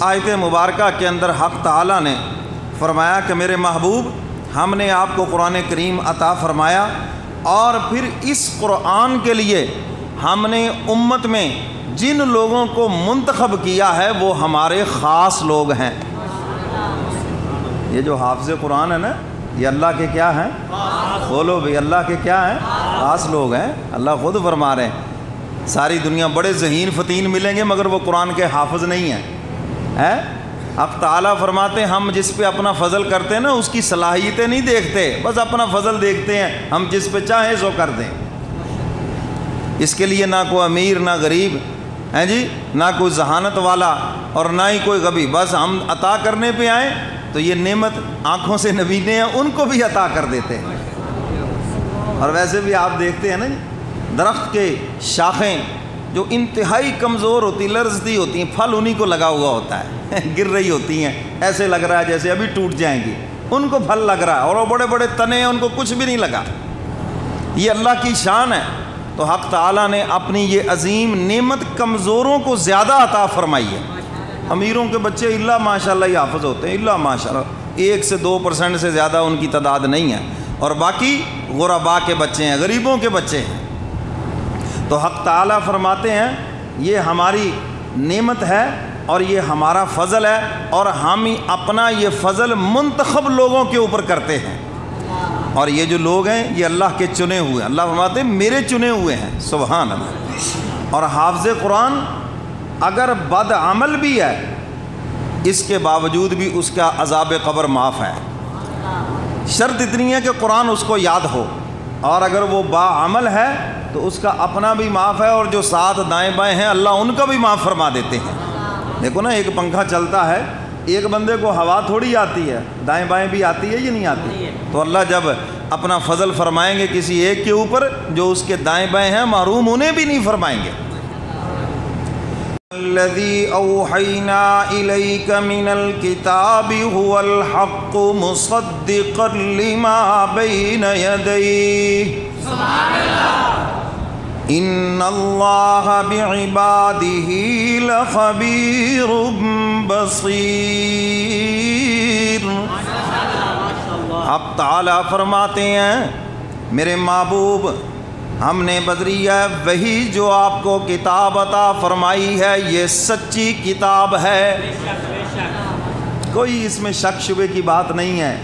آیت مبارکہ کے اندر حق تعالیٰ نے فرمایا کہ میرے محبوب ہم نے آپ کو قرآن کریم عطا فرمایا، اور پھر اس قرآن کے لیے ہم نے امت میں جن لوگوں کو منتخب کیا ہے وہ ہمارے خاص لوگ ہیں۔ یہ جو حافظ قرآن ہے نا، یہ اللہ کے کیا ہیں؟ بولو بھئی، اللہ کے کیا ہیں؟ خاص لوگ ہیں۔ اللہ خود فرما رہے ہیں ساری دنیا بڑے ذہین فتین ملیں گے مگر وہ قرآن کے حافظ نہیں ہیں۔ اب تعالیٰ فرماتے ہیں ہم جس پہ اپنا فضل کرتے ہیں نا اس کی صلاحیتیں نہیں دیکھتے، بس اپنا فضل دیکھتے ہیں، ہم جس پہ چاہیں سو کر دیں۔ اس کے لیے نہ کوئی امیر نہ غریب ہیں جی، نہ کوئی ذہانت والا اور نہ ہی کوئی غبی، بس ہم عطا کرنے پہ آئیں تو یہ نعمت آنکھوں سے نبینے ہیں ان کو بھی عطا کر دیتے ہیں۔ اور ویسے بھی آپ دیکھتے ہیں نا درخت کے شاخیں جو انتہائی کمزور ہوتی لرزتی ہوتی ہیں، پھل انہی کو لگا ہوا ہوتا ہے، گر رہی ہوتی ہیں، ایسے لگ رہا ہے جیسے ابھی ٹوٹ جائیں گی، ان کو پھل لگ رہا ہے، اور وہ بڑے بڑے تنے ہیں ان کو کچھ بھی نہیں لگا۔ یہ اللہ کی شان ہے۔ تو حق تعالیٰ نے اپنی یہ عظیم نعمت کمزوروں کو زیادہ عطا فرمائی ہے۔ امیروں کے بچے اللہ ماشاءاللہ ہی حافظ ہوتے ہیں، اللہ ماشاءاللہ 1 سے 2% سے زیادہ ان کی تعداد نہیں ہے، اور باقی غرباء کے بچے ہیں، غریبوں کے بچے ہیں۔ تو حق تعالیٰ فرماتے ہیں یہ ہماری نعمت ہے اور یہ ہمارا فضل ہے، اور ہم ہی اپنا یہ فضل منتخب لوگوں کے اوپر کرتے ہیں، اور یہ جو لوگ ہیں یہ اللہ کے چنے ہوئے، اللہ فرماتے ہیں میرے چنے ہوئے ہیں، سبحان اللہ۔ اور حافظ قرآن اگر بد عمل بھی ہے اس کے باوجود بھی اس کا عذاب قبر معاف ہے، شرط اتنی ہے کہ قرآن اس کو یاد ہو، اور اگر وہ با عمل ہے تو اس کا اپنا بھی معاف ہے، اور جو ساتھ دائیں بائیں ہیں اللہ ان کا بھی معاف فرما دیتے ہیں۔ دیکھو نا ایک پنکھا چلتا ہے، ایک بندے کو ہوا تھوڑی آتی ہے، دائیں بائیں بھی آتی ہے یا نہیں آتی؟ تو اللہ جب اپنا فضل فرمائیں گے کسی ایک کے اوپر جو اس کے دائیں بائیں ہیں محروم انہیں بھی نہیں فرمائیں گے۔ الذی اوحینا الیک من الکتاب هو الحق مصدقا لما بین یدیہ سبحان اللہ ان اللہ بعبادہ لخبیر بصیر۔ اب تعالیٰ فرماتے ہیں میرے محبوب ہم نے بذریعہ وہی جو آپ کو کتاب عطا فرمائی ہے یہ سچی کتاب ہے، کوئی اس میں شک شبے کی بات نہیں ہے۔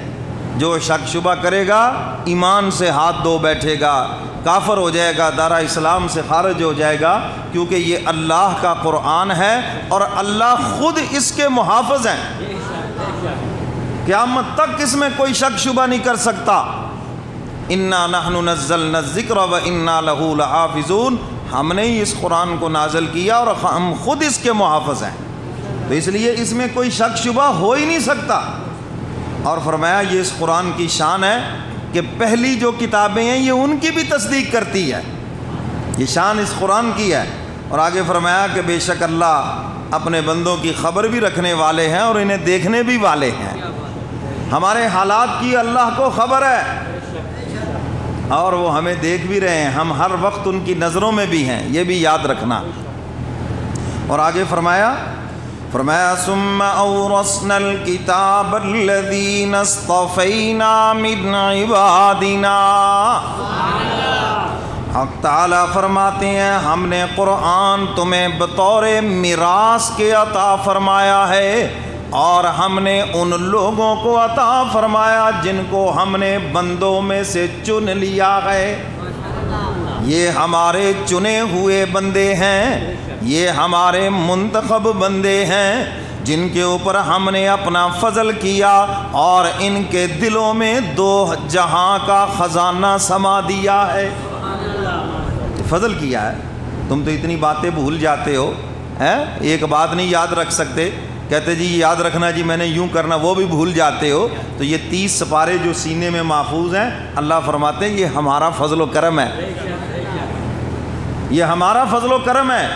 جو شک شبہ کرے گا ایمان سے ہاتھ دھو بیٹھے گا، کافر ہو جائے گا، دارا اسلام سے خارج ہو جائے گا، کیونکہ یہ اللہ کا قرآن ہے اور اللہ خود اس کے محافظ ہیں، قیامت تک اس میں کوئی شک شبہ نہیں کر سکتا۔ انا نحن نزلنا الذکر و انا لہ لحافظون، ہم نے ہی اس قرآن کو نازل کیا اور ہم خود اس کے محافظ ہیں، تو اس لیے اس میں کوئی شک شبہ ہو ہی نہیں سکتا۔ اور فرمایا یہ اس قرآن کی شان ہے کہ پہلی جو کتابیں ہیں یہ ان کی بھی تصدیق کرتی ہے، یہ شان اس قرآن کی ہے۔ اور آگے فرمایا کہ بے شک اللہ اپنے بندوں کی خبر بھی رکھنے والے ہیں اور انہیں دیکھنے بھی والے ہیں، ہمارے حالات کی اللہ کو خبر ہے اور وہ ہمیں دیکھ بھی رہے ہیں، ہم ہر وقت ان کی نظروں میں بھی ہیں، یہ بھی یاد رکھنا۔ اور آگے فرمایا ثم اورثنا الکتاب الذین اصطفینا من عبادنا، حق تعالیٰ فرماتے ہیں ہم نے قرآن تمہیں بطور میراث کے عطا فرمایا ہے، اور ہم نے ان لوگوں کو عطا فرمایا جن کو ہم نے بندوں میں سے چن لیا ہے، یہ ہمارے چنے ہوئے بندے ہیں، یہ ہمارے منتخب بندے ہیں جن کے اوپر ہم نے اپنا فضل کیا اور ان کے دلوں میں 2 جہاں کا خزانہ سما دیا ہے، فضل کیا ہے۔ تم تو اتنی باتیں بھول جاتے ہو، ایک بات نہیں یاد رکھ سکتے، کہتے جی یاد رکھنا جی میں نے یوں کرنا، وہ بھی بھول جاتے ہو۔ تو یہ 30 سپارے جو سینے میں محفوظ ہیں اللہ فرماتے ہیں یہ ہمارا فضل و کرم ہے، یہ ہمارا فضل و کرم ہے۔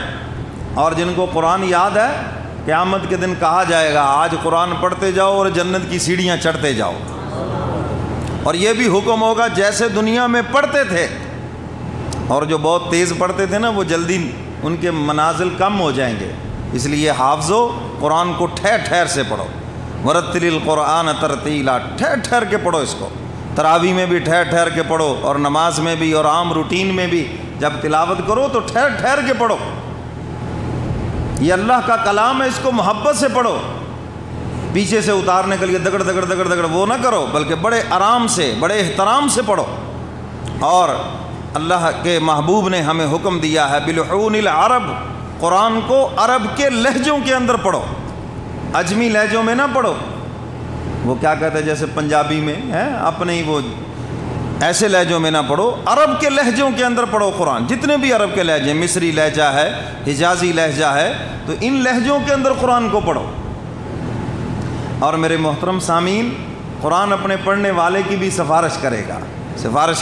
اور جن کو قرآن یاد ہے قیامت کے دن کہا جائے گا آج قرآن پڑھتے جاؤ اور جنت کی سیڑھیاں چڑھتے جاؤ، اور یہ بھی حکم ہوگا جیسے دنیا میں پڑھتے تھے، اور جو بہت تیز پڑھتے تھے نا وہ جلدی ان کے منازل کم ہو جائیں گے، اس لیے حافظو قرآن کو ٹھہر ٹھہر سے پڑھو، ورتل القرآن ترتیلا، ٹھہر ٹھہر کے پڑھو اس کو، تراویح میں بھی ٹھہر ٹھہر کے پڑھو، اور نماز میں بھی اور عام روٹین میں بھی جب تلاوت کرو تو ٹھہر ٹھہر کے پڑھو۔ یہ اللہ کا کلام ہے، اس کو محبت سے پڑھو، پیچھے سے اتارنے کے لیے دگڑ دگڑ دگڑ دگڑ وہ نہ کرو، بلکہ بڑے آرام سے بڑے احترام سے پڑھو۔ اور اللہ کے محبوب نے ہمیں حکم دیا ہے بلحون العرب، قرآن کو عرب کے لہجوں کے اندر پڑھو، اجمی لہجوں میں نہ پڑھو۔ وہ کیا کہتے ہیں جیسے پنجابی میں ہے اپنے ہی، وہ ایسے لہجوں میں نہ پڑھو، عرب کے لہجوں کے اندر پڑھو قرآن۔ جتنے بھی عرب کے لہجے، مصری لہجہ ہے، حجازی لہجہ ہے، تو ان لہجوں کے اندر قرآن کو پڑھو۔ اور میرے محترم سامعین، قرآن اپنے پڑھنے والے کی بھی سفارش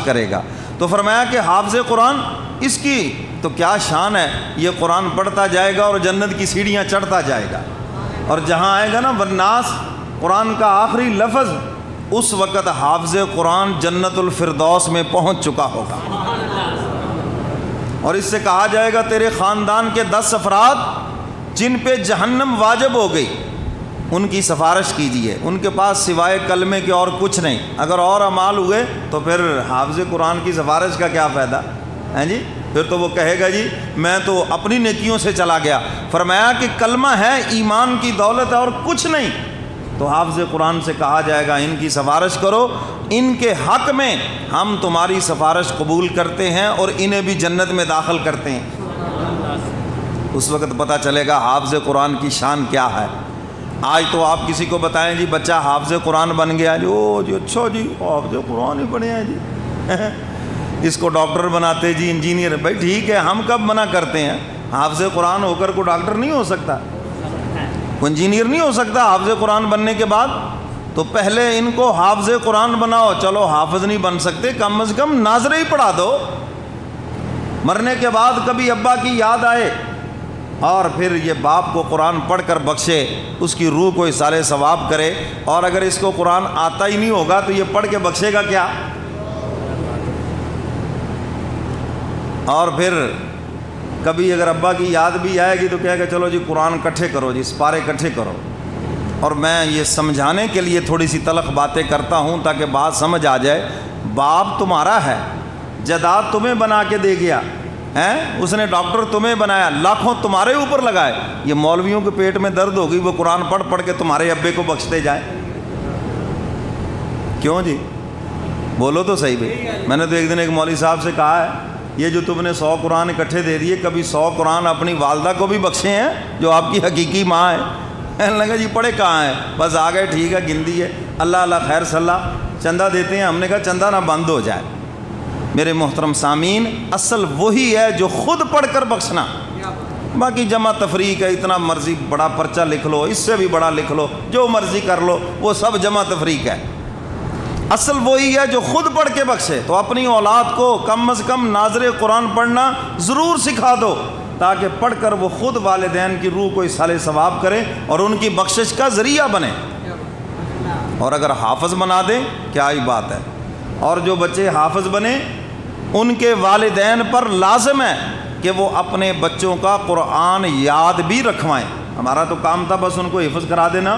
کرے گا۔ تو فرمایا کہ حافظ قرآن، اس کی تو کیا شان ہے، یہ قرآن پڑھتا جائے گا اور جنت کی سیڑھیاں چڑھتا جائے گا، اور جہاں آئے گا نا والناس، قرآن کا آخری لفظ، اس وقت حافظ قرآن جنت الفردوس میں پہنچ چکا ہوگا، اور اس سے کہا جائے گا تیرے خاندان کے 10 افراد جن پہ جہنم واجب ہو گئی، ان کی سفارش کیجیے، ان کے پاس سوائے کلمے کے اور کچھ نہیں، اگر اور اعمال ہوئے تو پھر حافظ قرآن کی سفارش کا کیا فائدہ ہے جی؟ پھر تو وہ کہے گا جی میں تو اپنی نیکیوں سے چلا گیا۔ فرمایا کہ کلمہ ہے، ایمان کی دولت ہے اور کچھ نہیں، تو حافظ قرآن سے کہا جائے گا ان کی سفارش کرو، ان کے حق میں ہم تمہاری سفارش قبول کرتے ہیں اور انہیں بھی جنت میں داخل کرتے ہیں۔ اس وقت پتہ چلے گا حافظ قرآن کی شان کیا ہے۔ آج تو آپ کسی کو بتائیں جی بچہ حافظ قرآن بن گیا جی، او جی اچھا جی حافظ قرآن ہی بنے ہیں جی اس کو ڈاکٹر بناتے جی، انجینئر۔ بھائی ٹھیک ہے، ہم کب منع کرتے ہیں؟ حافظ قرآن ہو کر کوئی ڈاکٹر نہیں ہو سکتا، کوئی انجینئر نہیں ہو سکتا حافظ قرآن بننے کے بعد۔ تو پہلے ان کو حافظ قرآن بناؤ، چلو حافظ نہیں بن سکتے، کم از کم ناظرہ ہی پڑھا دو۔ مرنے کے بعد کبھی ابا کی یاد آئے اور پھر یہ باپ کو قرآن پڑھ کر بخشے، اس کی روح کو اصالِ ثواب کرے، اور اگر اس کو قرآن آتا ہی نہیں ہوگا تو یہ پڑھ کے بخشے گا کیا؟ اور پھر کبھی اگر ابا کی یاد بھی آئے گی تو کہے گا چلو جی قرآن اکٹھے کرو جی، سپارے اکٹھے کرو۔ اور میں یہ سمجھانے کے لیے تھوڑی سی تلخ باتیں کرتا ہوں تاکہ بات سمجھ آ جائے۔ باپ تمہارا ہے، جائیداد تمہیں بنا کے دے گیا ہے، اس نے ڈاکٹر تمہیں بنایا، لاکھوں تمہارے اوپر لگائے، یہ مولویوں کے پیٹ میں درد ہوگی وہ قرآن پڑھ پڑھ کے تمہارے ابے کو بخشتے جائیں؟ کیوں جی؟ بولو تو صحیح بھائی۔ میں نے تو ایک دن ایک مولوی صاحب سے کہا ہے یہ جو تم نے 100 قرآن اکٹھے دے دیے، کبھی 100 قرآن اپنی والدہ کو بھی بخشے ہیں جو آپ کی حقیقی ماں ہے؟ کہنے لگا جی پڑھے کہاں ہیں، بس آ گئے، ٹھیک ہے گن دیے، اللہ اللہ خیر صلی اللہ، چندہ دیتے ہیں۔ ہم نے کہا چندہ نہ بند ہو جائے۔ میرے محترم سامعین، اصل وہی ہے جو خود پڑھ کر بخشنا، باقی جمع تفریق ہے، اتنا مرضی بڑا پرچہ لکھ لو، اس سے بھی بڑا لکھ لو، جو مرضی کر لو، وہ سب جمع تفریق ہے۔ اصل وہی ہے جو خود پڑھ کے بخشے۔ تو اپنی اولاد کو کم از کم ناظر قرآن پڑھنا ضرور سکھا دو، تاکہ پڑھ کر وہ خود والدین کی روح کو اصالِ ثواب کرے اور ان کی بخشش کا ذریعہ بنے۔ اور اگر حافظ بنا دیں کیا ہی بات ہے۔ اور جو بچے حافظ بنے ان کے والدین پر لازم ہے کہ وہ اپنے بچوں کا قرآن یاد بھی رکھوائیں۔ ہمارا تو کام تھا بس ان کو حفظ کرا دینا۔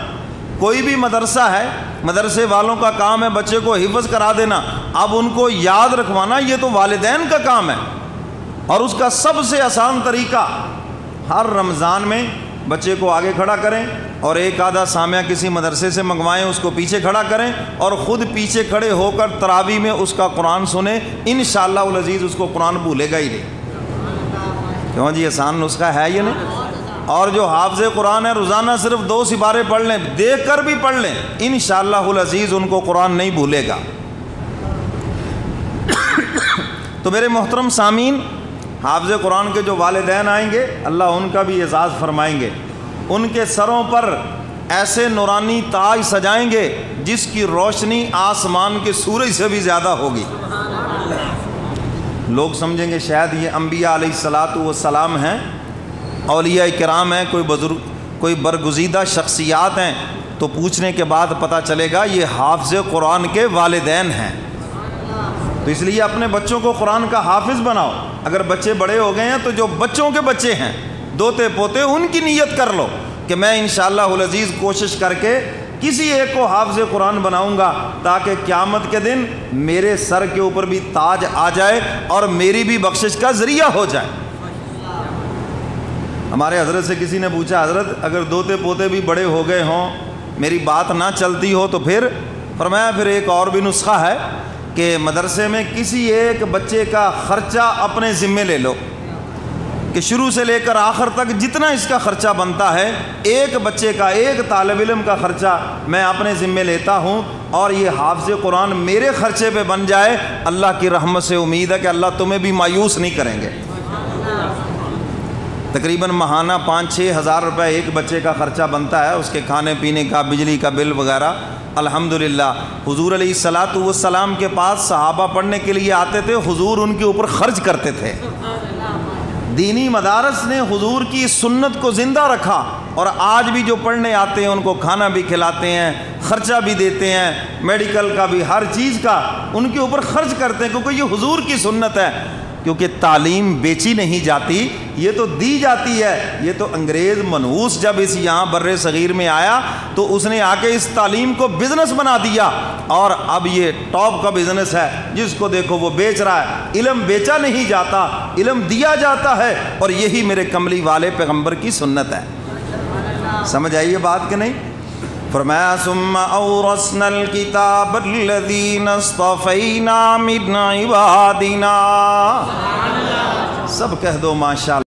کوئی بھی مدرسہ ہے، مدرسے والوں کا کام ہے بچے کو حفظ کرا دینا، اب ان کو یاد رکھوانا یہ تو والدین کا کام ہے۔ اور اس کا سب سے آسان طریقہ، ہر رمضان میں بچے کو آگے کھڑا کریں اور ایک آدھا سامعہ کسی مدرسے سے منگوائیں، اس کو پیچھے کھڑا کریں اور خود پیچھے کھڑے ہو کر تراویح میں اس کا قرآن سنیں، انشاءاللہ العزیز اس کو قرآن بھولے گا ہی نہیں۔ کیوں جی آسان نسخہ ہے یہ نہیں؟ اور جو حافظ قرآن ہے روزانہ صرف 2 سپارے پڑھ لیں، دیکھ کر بھی پڑھ لیں، انشاءاللہ العزیز ان کو قرآن نہیں بھولے گا۔ تو میرے محترم سامعین، حافظ قرآن کے جو والدین آئیں گے اللہ ان کا بھی اعزاز فرمائیں گے، ان کے سروں پر ایسے نورانی تاج سجائیں گے جس کی روشنی آسمان کے سورج سے بھی زیادہ ہوگی۔ لوگ سمجھیں گے شاید یہ انبیاء علیہ الصلاۃ والسلام ہیں، اولیاء کرام ہیں، کوئی بزرگ، کوئی برگزیدہ شخصیات ہیں، تو پوچھنے کے بعد پتہ چلے گا یہ حافظ قرآن کے والدین ہیں۔ تو اس لیے اپنے بچوں کو قرآن کا حافظ بناؤ۔ اگر بچے بڑے ہو گئے ہیں تو جو بچوں کے بچے ہیں، دوتے پوتے، ان کی نیت کر لو کہ میں انشاءاللہ العزیز کوشش کر کے کسی ایک کو حافظ قرآن بناؤں گا تاکہ قیامت کے دن میرے سر کے اوپر بھی تاج آ جائے اور میری بھی بخشش کا ذریعہ ہو جائے۔ ہمارے حضرت سے کسی نے پوچھا، حضرت اگر دوتے پوتے بھی بڑے ہو گئے ہوں، میری بات نہ چلتی ہو تو پھر؟ فرمایا پھر ایک اور بھی نسخہ ہے کہ مدرسے میں کسی ایک بچے کا خرچہ اپنے ذمے لے لو، کہ شروع سے لے کر آخر تک جتنا اس کا خرچہ بنتا ہے، ایک بچے کا، ایک طالب علم کا خرچہ میں اپنے ذمے لیتا ہوں، اور یہ حافظ قرآن میرے خرچے پہ بن جائے۔ اللہ کی رحمت سے امید ہے کہ اللہ تمہیں بھی مایوس نہیں کریں گے۔ تقریباً ماہانہ 5-6 ہزار روپے ایک بچے کا خرچہ بنتا ہے، اس کے کھانے پینے کا، بجلی کا بل وغیرہ۔ الحمدللہ حضور علیہ الصلاۃ والسلام کے پاس صحابہ پڑھنے کے لیے آتے تھے، حضور ان کے اوپر خرچ کرتے تھے۔ دینی مدارس نے حضور کی سنت کو زندہ رکھا، اور آج بھی جو پڑھنے آتے ہیں ان کو کھانا بھی کھلاتے ہیں، خرچہ بھی دیتے ہیں، میڈیکل کا بھی، ہر چیز کا ان کے اوپر خرچ کرتے ہیں، کیونکہ یہ حضور کی سنت ہے۔ کیونکہ تعلیم بیچی نہیں جاتی، یہ تو دی جاتی ہے۔ یہ تو انگریز منحوس جب اس یہاں بر صغیر میں آیا تو اس نے آ کے اس تعلیم کو بزنس بنا دیا، اور اب یہ ٹاپ کا بزنس ہے، جس کو دیکھو وہ بیچ رہا ہے۔ علم بیچا نہیں جاتا، علم دیا جاتا ہے، اور یہی میرے کملی والے پیغمبر کی سنت ہے۔ سمجھ آئیے بات کہ نہیں؟ فرمایا ثم اورثنا الکتاب الذین اصطفینا من عبادنا، سب کہہ دو ماشاءاللہ۔